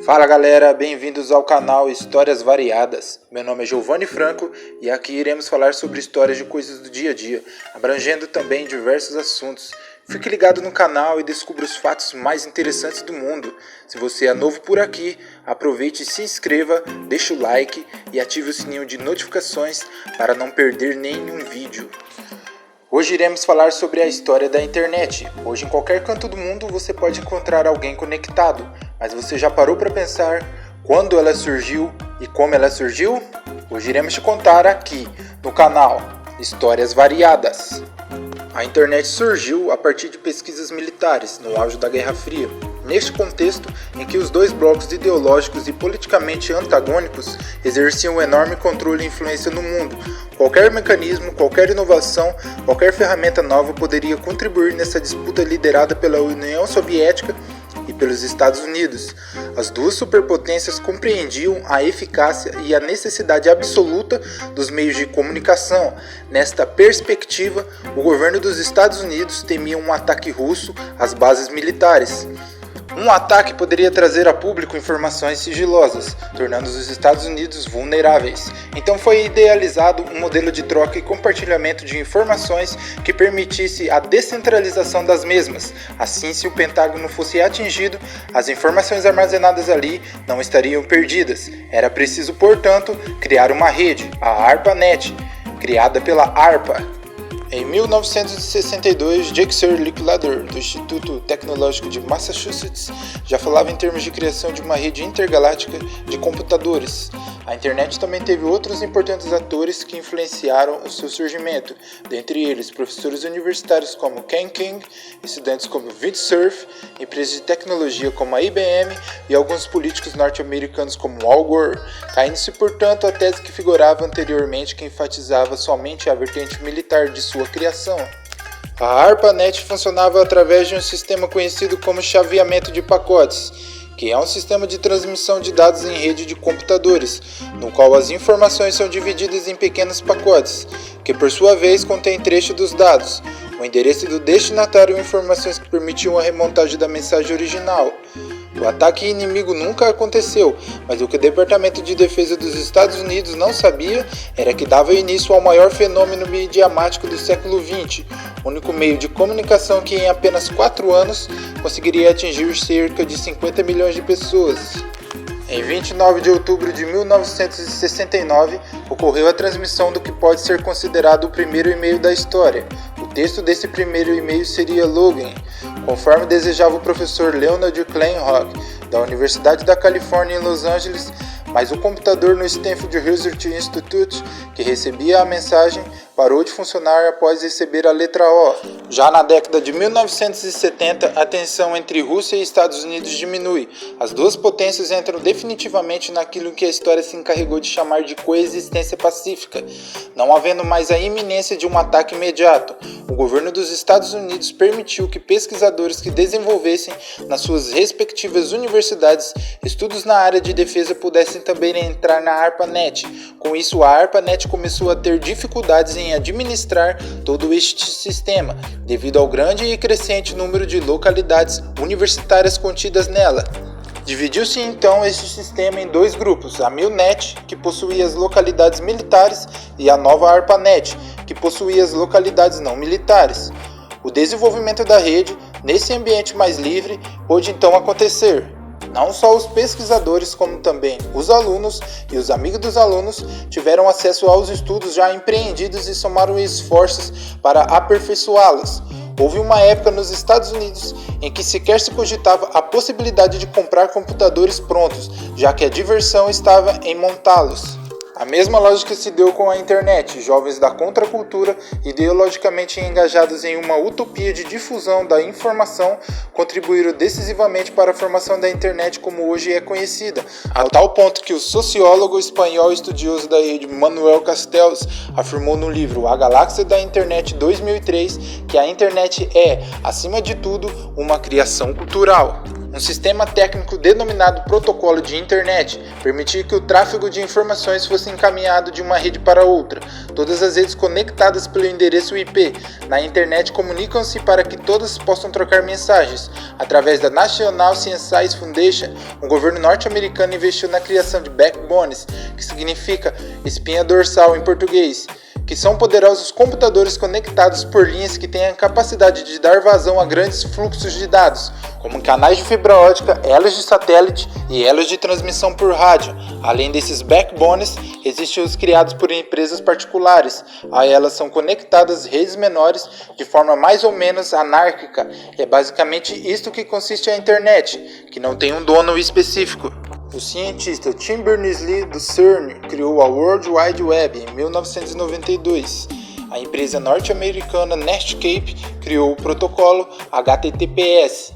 Fala galera, bem-vindos ao canal Histórias Variadas. Meu nome é Giovanni Franco e aqui iremos falar sobre histórias de coisas do dia a dia, abrangendo também diversos assuntos. Fique ligado no canal e descubra os fatos mais interessantes do mundo. Se você é novo por aqui, aproveite e se inscreva, deixe o like e ative o sininho de notificações para não perder nenhum vídeo. Hoje iremos falar sobre a história da internet. Hoje em qualquer canto do mundo você pode encontrar alguém conectado, mas você já parou para pensar quando ela surgiu e como ela surgiu? Hoje iremos te contar aqui no canal Histórias Variadas. A internet surgiu a partir de pesquisas militares no auge da Guerra Fria. Neste contexto, em que os dois blocos ideológicos e politicamente antagônicos exerciam um enorme controle e influência no mundo, qualquer mecanismo, qualquer inovação, qualquer ferramenta nova poderia contribuir nessa disputa liderada pela União Soviética e pelos Estados Unidos. As duas superpotências compreendiam a eficácia e a necessidade absoluta dos meios de comunicação. Nesta perspectiva, o governo dos Estados Unidos temia um ataque russo às bases militares. Um ataque poderia trazer a público informações sigilosas, tornando os Estados Unidos vulneráveis. Então foi idealizado um modelo de troca e compartilhamento de informações que permitisse a descentralização das mesmas. Assim, se o Pentágono fosse atingido, as informações armazenadas ali não estariam perdidas. Era preciso, portanto, criar uma rede, a ARPANET, criada pela ARPA. Em 1962, Jake Licklider, do Instituto Tecnológico de Massachusetts, já falava em termos de criação de uma rede intergaláctica de computadores. A internet também teve outros importantes atores que influenciaram o seu surgimento, dentre eles professores universitários como Ken King, estudantes como Vint Cerf, empresas de tecnologia como a IBM e alguns políticos norte-americanos como Al Gore, caindo-se, portanto, a tese que figurava anteriormente que enfatizava somente a vertente militar de sua criação. A ARPANET funcionava através de um sistema conhecido como chaveamento de pacotes, que é um sistema de transmissão de dados em rede de computadores, no qual as informações são divididas em pequenos pacotes, que por sua vez contêm trecho dos dados, o endereço do destinatário e informações que permitiam a remontagem da mensagem original. O ataque inimigo nunca aconteceu, mas o que o Departamento de Defesa dos Estados Unidos não sabia era que dava início ao maior fenômeno midiático do século XX, o único meio de comunicação que em apenas 4 anos conseguiria atingir cerca de 50 milhões de pessoas. Em 29 de outubro de 1969, ocorreu a transmissão do que pode ser considerado o primeiro e-mail da história. O texto desse primeiro e-mail seria login, conforme desejava o professor Leonard Kleinrock, da Universidade da Califórnia em Los Angeles, mas o computador no Stanford Research Institute, que recebia a mensagem, parou de funcionar após receber a letra O. Já na década de 1970, a tensão entre Rússia e Estados Unidos diminui. As duas potências entram definitivamente naquilo que a história se encarregou de chamar de coexistência pacífica, não havendo mais a iminência de um ataque imediato. O governo dos Estados Unidos permitiu que pesquisadores que desenvolvessem nas suas respectivas universidades estudos na área de defesa pudessem também entrar na ARPANET. Com isso, a ARPANET começou a ter dificuldades em administrar todo este sistema, devido ao grande e crescente número de localidades universitárias contidas nela. Dividiu-se então este sistema em dois grupos, a MILNET, que possuía as localidades militares, e a nova ARPANET, que possuía as localidades não militares. O desenvolvimento da rede, nesse ambiente mais livre, pôde então acontecer. Não só os pesquisadores, como também os alunos e os amigos dos alunos tiveram acesso aos estudos já empreendidos e somaram esforços para aperfeiçoá-los. Houve uma época nos Estados Unidos em que sequer se cogitava a possibilidade de comprar computadores prontos, já que a diversão estava em montá-los. A mesma lógica se deu com a internet. Jovens da contracultura, ideologicamente engajados em uma utopia de difusão da informação, contribuíram decisivamente para a formação da internet como hoje é conhecida, a tal ponto que o sociólogo espanhol estudioso da rede Manuel Castells afirmou no livro A Galáxia da Internet 2003 que a internet é, acima de tudo, uma criação cultural. Um sistema técnico denominado protocolo de internet permitia que o tráfego de informações fosse encaminhado de uma rede para outra. Todas as redes conectadas pelo endereço IP na internet comunicam-se para que todas possam trocar mensagens. Através da National Science Foundation, o governo norte-americano investiu na criação de backbones, que significa espinha dorsal em português, que são poderosos computadores conectados por linhas que têm a capacidade de dar vazão a grandes fluxos de dados, como canais de fibra ótica, elos de satélite e elos de transmissão por rádio. Além desses backbones, existem os criados por empresas particulares. A elas são conectadas redes menores de forma mais ou menos anárquica. É basicamente isto que consiste a internet, que não tem um dono específico. O cientista Tim Berners-Lee do CERN criou a World Wide Web em 1992. A empresa norte-americana Netscape criou o protocolo HTTPS,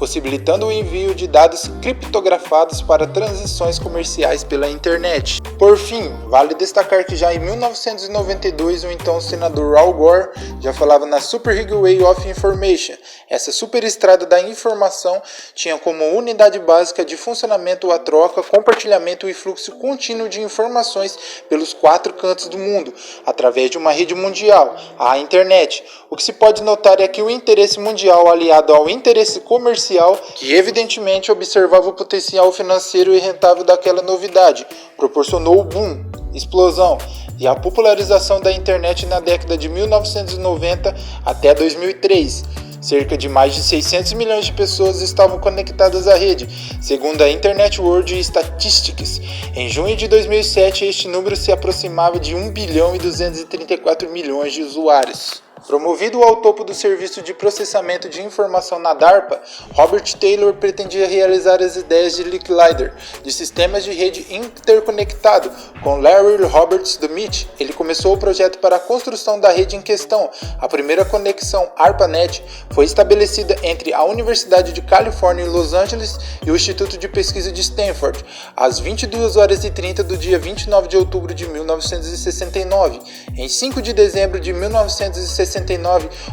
possibilitando o envio de dados criptografados para transações comerciais pela internet. Por fim, vale destacar que já em 1992 o então senador Al Gore já falava na Super Highway of Information. Essa superestrada da informação tinha como unidade básica de funcionamento a troca, compartilhamento e fluxo contínuo de informações pelos 4 cantos do mundo, através de uma rede mundial, a internet. O que se pode notar é que o interesse mundial aliado ao interesse comercial, que evidentemente observava o potencial financeiro e rentável daquela novidade, proporcionou o boom, explosão e a popularização da internet na década de 1990 até 2003. Cerca de mais de 600 milhões de pessoas estavam conectadas à rede, segundo a Internet World Statistics. Em junho de 2007, este número se aproximava de 1 bilhão e 234 milhões de usuários. Promovido ao topo do serviço de processamento de informação na DARPA, Robert Taylor pretendia realizar as ideias de Licklider, de sistemas de rede interconectado. Com Larry Roberts do MIT, ele começou o projeto para a construção da rede em questão. A primeira conexão ARPANET foi estabelecida entre a Universidade de Califórnia em Los Angeles e o Instituto de Pesquisa de Stanford, às 22h30 do dia 29 de outubro de 1969. Em 5 de dezembro de 1969,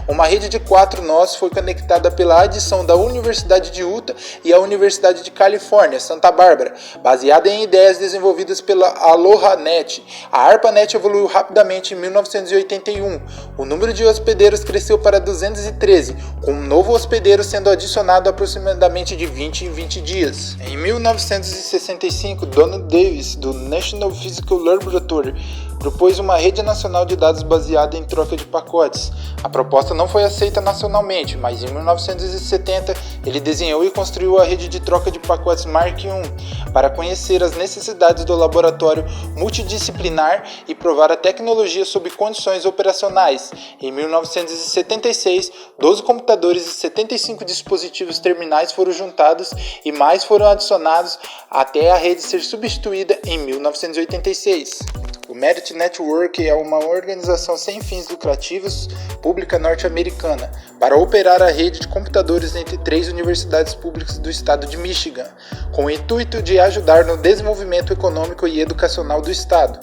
uma rede de 4 nós foi conectada pela adição da Universidade de Utah e a Universidade de Califórnia, Santa Bárbara, baseada em ideias desenvolvidas pela AlohaNet. A ARPANET evoluiu rapidamente em 1981. O número de hospedeiros cresceu para 213, com um novo hospedeiro sendo adicionado aproximadamente de 20 em 20 dias. Em 1965, Donald Davis, do National Physical Laboratory, propôs uma rede nacional de dados baseada em troca de pacotes. A proposta não foi aceita nacionalmente, mas em 1970 ele desenhou e construiu a rede de troca de pacotes Mark I para conhecer as necessidades do laboratório multidisciplinar e provar a tecnologia sob condições operacionais. Em 1976, 12 computadores e 75 dispositivos terminais foram juntados e mais foram adicionados até a rede ser substituída em 1986. O Merit Network é uma organização sem fins lucrativos pública norte-americana para operar a rede de computadores entre 3 universidades públicas do estado de Michigan, com o intuito de ajudar no desenvolvimento econômico e educacional do estado.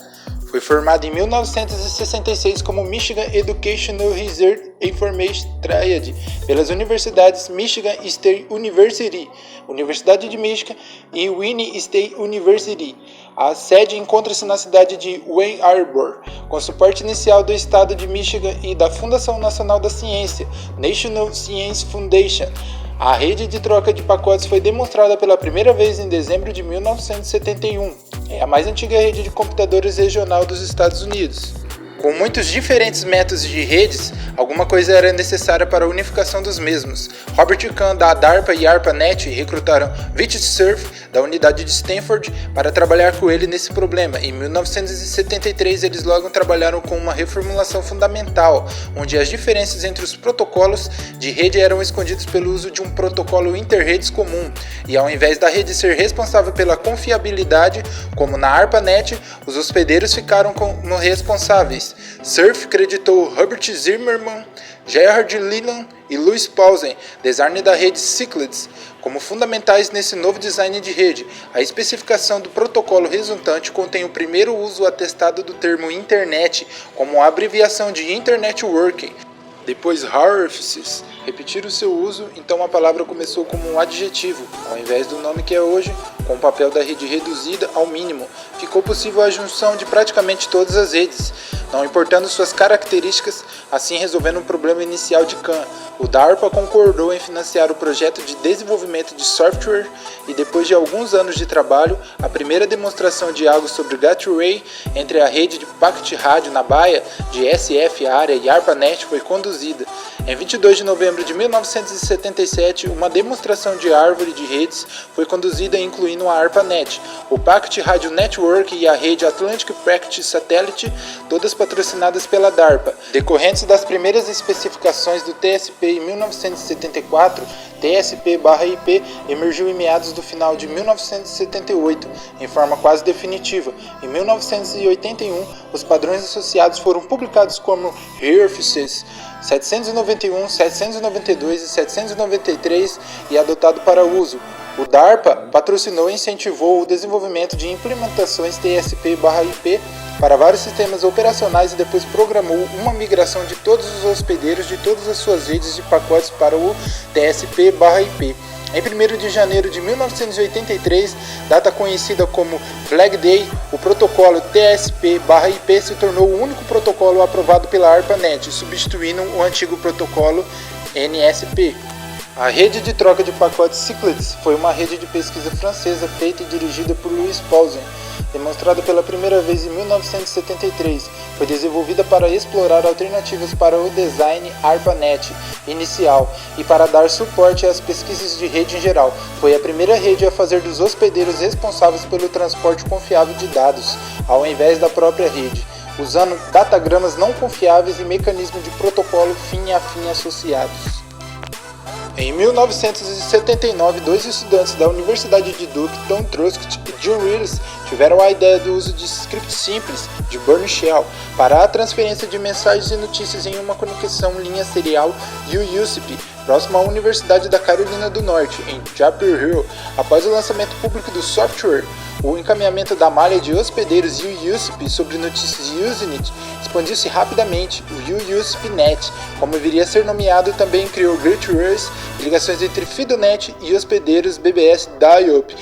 Foi formado em 1966 como Michigan Educational Research Information Triad pelas universidades Michigan State University, Universidade de Michigan e Wayne State University. A sede encontra-se na cidade de Ann Arbor, com suporte inicial do estado de Michigan e da Fundação Nacional da Ciência, National Science Foundation. A rede de troca de pacotes foi demonstrada pela primeira vez em dezembro de 1971. É a mais antiga rede de computadores regional dos Estados Unidos. Com muitos diferentes métodos de redes, alguma coisa era necessária para a unificação dos mesmos. Robert Kahn, da DARPA e ARPANET, recrutaram Vic Cerf, da unidade de Stanford, para trabalhar com ele nesse problema. Em 1973, eles logo trabalharam com uma reformulação fundamental, onde as diferenças entre os protocolos de rede eram escondidas pelo uso de um protocolo inter-redes comum, e ao invés da rede ser responsável pela confiabilidade, como na ARPANET, os hospedeiros ficaram como responsáveis. Cerf creditou Herbert Zimmermann, Gerhard Leland e Louis Paulsen, design da rede Cyclades, como fundamentais nesse novo design de rede. A especificação do protocolo resultante contém o primeiro uso atestado do termo Internet como abreviação de Internet Working. Depois Harfses repetir o seu uso, então a palavra começou como um adjetivo, ao invés do nome que é hoje, com o papel da rede reduzida ao mínimo. Ficou possível a junção de praticamente todas as redes, não importando suas características, assim resolvendo um problema inicial de Khan. O DARPA concordou em financiar o projeto de desenvolvimento de software e depois de alguns anos de trabalho, a primeira demonstração de algo sobre Gateway entre a rede de packet rádio na baia de SF área e ARPANET foi conduzida. Em 22 de novembro de 1977, uma demonstração de árvore de redes foi conduzida incluindo a ARPANET, o Packet Radio Network e a rede Atlantic Packet Satellite, todas patrocinadas pela DARPA. Decorrentes das primeiras especificações do TSP em 1974, TSP/IP emergiu em meados do final de 1978, em forma quase definitiva. Em 1981, os padrões associados foram publicados como HERFSES 791, 792 e 793 e adotado para uso. O DARPA patrocinou e incentivou o desenvolvimento de implementações TSP/IP para vários sistemas operacionais e depois programou uma migração de todos os hospedeiros de todas as suas redes de pacotes para o TSP/IP. Em 1º de janeiro de 1983, data conhecida como Flag Day, o protocolo TSP/IP se tornou o único protocolo aprovado pela ARPANET, substituindo o antigo protocolo NSP. A rede de troca de pacotes Cyclades foi uma rede de pesquisa francesa feita e dirigida por Louis Paulsen, demonstrada pela primeira vez em 1973. Foi desenvolvida para explorar alternativas para o design ARPANET inicial e para dar suporte às pesquisas de rede em geral. Foi a primeira rede a fazer dos hospedeiros responsáveis pelo transporte confiável de dados, ao invés da própria rede, usando datagramas não confiáveis e mecanismo de protocolo fim a fim associados. Em 1979, dois estudantes da Universidade de Duke, Tom Truscott e John Willis, tiveram a ideia do uso de script simples de Bourne Shell para a transferência de mensagens e notícias em uma conexão linha serial UUSP, próximo à Universidade da Carolina do Norte, em Chapel Hill. Após o lançamento público do software, o encaminhamento da malha de hospedeiros UUSP sobre notícias Usenet expandiu-se rapidamente. O UUSPNet, como viria a ser nomeado, também criou gateways, ligações entre FidoNet e hospedeiros BBS Dial-up.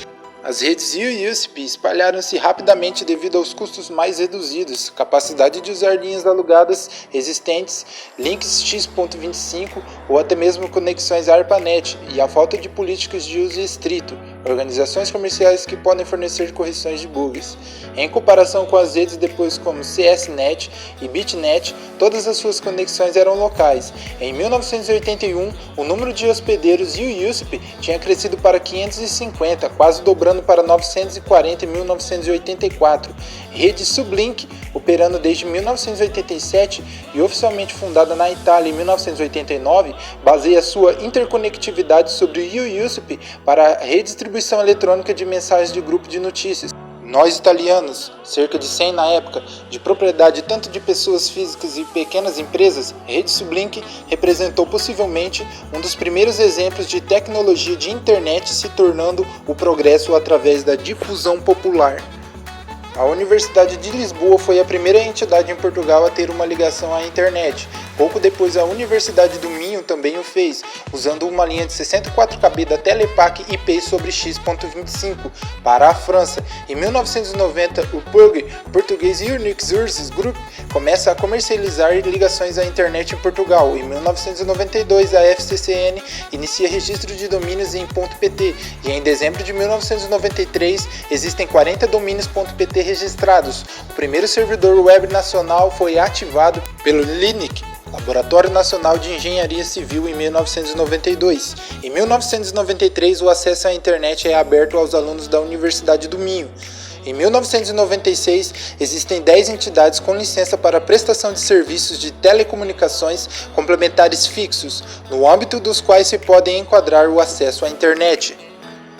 As redes UUSP espalharam-se rapidamente devido aos custos mais reduzidos, capacidade de usar linhas alugadas existentes, links X.25 ou até mesmo conexões ARPANET e a falta de políticas de uso estrito, organizações comerciais que podem fornecer correções de bugs. Em comparação com as redes depois como CSNet e BitNet, todas as suas conexões eram locais. Em 1981, o número de hospedeiros UUSP tinha crescido para 550, quase dobrando para 940 em 1984. Rede Sublink, operando desde 1987 e oficialmente fundada na Itália em 1989, baseia sua interconectividade sobre UUSP para a redistribuição eletrônica de mensagens de grupo de notícias. Nós italianos, cerca de 100 na época, de propriedade tanto de pessoas físicas e pequenas empresas, a rede Sublink representou possivelmente um dos primeiros exemplos de tecnologia de internet se tornando o progresso através da difusão popular. A Universidade de Lisboa foi a primeira entidade em Portugal a ter uma ligação à internet. Pouco depois, a Universidade do Minho também o fez, usando uma linha de 64 kb da Telepac IP sobre X.25 para a França. Em 1990, o PUG, português Unix Sources Group, começa a comercializar ligações à internet em Portugal. Em 1992, a FCCN inicia registro de domínios em .pt e em dezembro de 1993 existem 40 domínios .pt registrados. O primeiro servidor web nacional foi ativado pelo LINIC, Laboratório Nacional de Engenharia Civil, em 1992. Em 1993, o acesso à internet é aberto aos alunos da Universidade do Minho. Em 1996, existem 10 entidades com licença para prestação de serviços de telecomunicações complementares fixos, no âmbito dos quais se podem enquadrar o acesso à internet.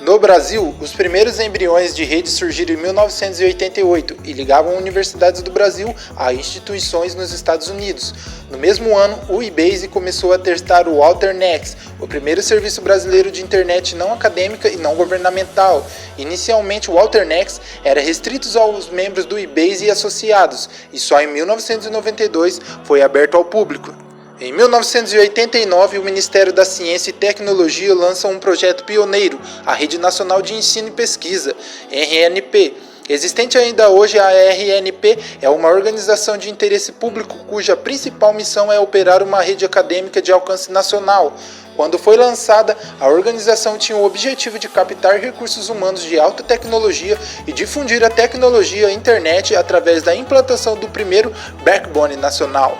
No Brasil, os primeiros embriões de rede surgiram em 1988 e ligavam universidades do Brasil a instituições nos Estados Unidos. No mesmo ano, o eBase começou a testar o Alternex, o primeiro serviço brasileiro de internet não acadêmica e não governamental. Inicialmente, o Alternex era restrito aos membros do eBase e associados, e só em 1992 foi aberto ao público. Em 1989, o Ministério da Ciência e Tecnologia lança um projeto pioneiro, a Rede Nacional de Ensino e Pesquisa, RNP. Existente ainda hoje, a RNP é uma organização de interesse público cuja principal missão é operar uma rede acadêmica de alcance nacional. Quando foi lançada, a organização tinha o objetivo de captar recursos humanos de alta tecnologia e difundir a tecnologia e internet através da implantação do primeiro backbone nacional.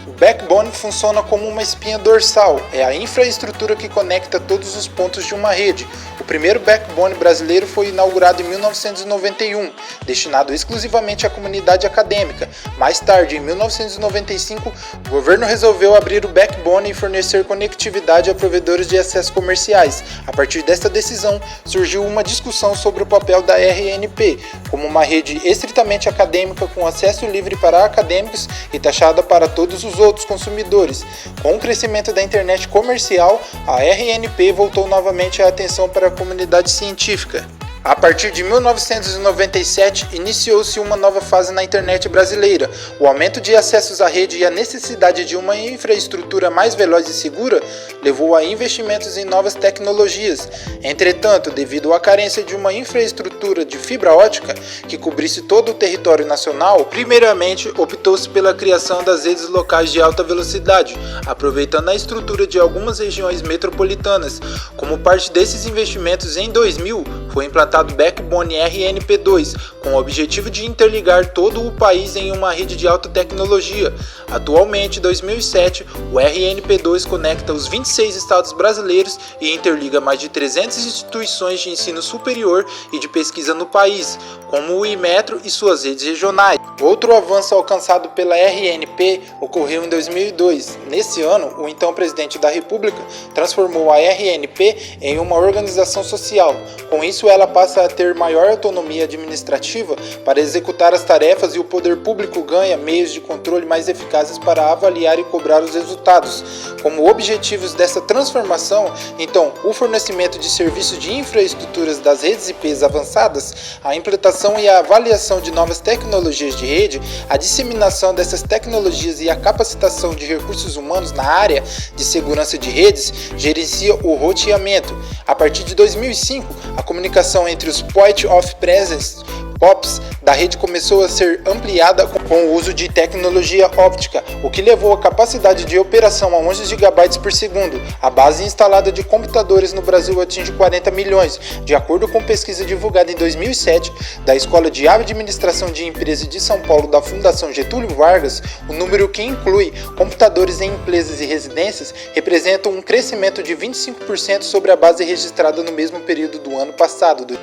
O backbone funciona como uma espinha dorsal, é a infraestrutura que conecta todos os pontos de uma rede. O primeiro backbone brasileiro foi inaugurado em 1991, destinado exclusivamente à comunidade acadêmica. Mais tarde, em 1995, o governo resolveu abrir o backbone e fornecer conectividade a provedores de acesso comerciais. A partir desta decisão, surgiu uma discussão sobre o papel da RNP, como uma rede estritamente acadêmica com acesso livre para acadêmicos e taxada para todos os outros consumidores. Com o crescimento da internet comercial, a RNP voltou novamente a atenção para a comunidade científica. A partir de 1997, iniciou-se uma nova fase na internet brasileira. O aumento de acessos à rede e a necessidade de uma infraestrutura mais veloz e segura levou a investimentos em novas tecnologias. Entretanto, devido à carência de uma infraestrutura de fibra ótica que cobrisse todo o território nacional, primeiramente optou-se pela criação das redes locais de alta velocidade, aproveitando a estrutura de algumas regiões metropolitanas. Como parte desses investimentos, em 2000, foi implantado o backbone RNP2, com o objetivo de interligar todo o país em uma rede de alta tecnologia. Atualmente, em 2007, o RNP2 conecta os 26 estados brasileiros e interliga mais de 300 instituições de ensino superior e de pesquisa no país, como o IMETRO e suas redes regionais. Outro avanço alcançado pela RNP ocorreu em 2002. Nesse ano, o então presidente da República transformou a RNP em uma organização social. Com isso, ela passa a ter maior autonomia administrativa para executar as tarefas e o poder público ganha meios de controle mais eficazes para avaliar e cobrar os resultados. Como objetivos dessa transformação, então, o fornecimento de serviços de infraestruturas das redes IPs avançadas, a implantação e a avaliação de novas tecnologias de rede, a disseminação dessas tecnologias e a capacitação de recursos humanos na área de segurança de redes, gerencia o roteamento. A partir de 2005, a comunicação entre os Point of Presence POPs da rede começou a ser ampliada com o uso de tecnologia óptica, o que levou a capacidade de operação a 11 GB por segundo. A base instalada de computadores no Brasil atinge 40 milhões, de acordo com pesquisa divulgada em 2007 da Escola de Administração de Empresas de São Paulo da Fundação Getúlio Vargas. O número, que inclui computadores em empresas e residências, representa um crescimento de 25% sobre a base registrada no mesmo período do ano passado.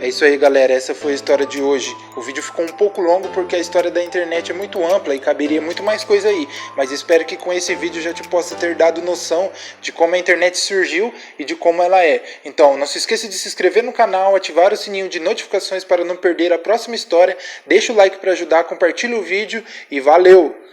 É isso aí, galera, essa foi a história de hoje. O vídeo ficou um pouco longo porque a história da internet é muito ampla e caberia muito mais coisa aí, mas espero que com esse vídeo já te possa ter dado noção de como a internet surgiu e de como ela é. Então, não se esqueça de se inscrever no canal, ativar o sininho de notificações para não perder a próxima história, deixa o like para ajudar, compartilha o vídeo e valeu!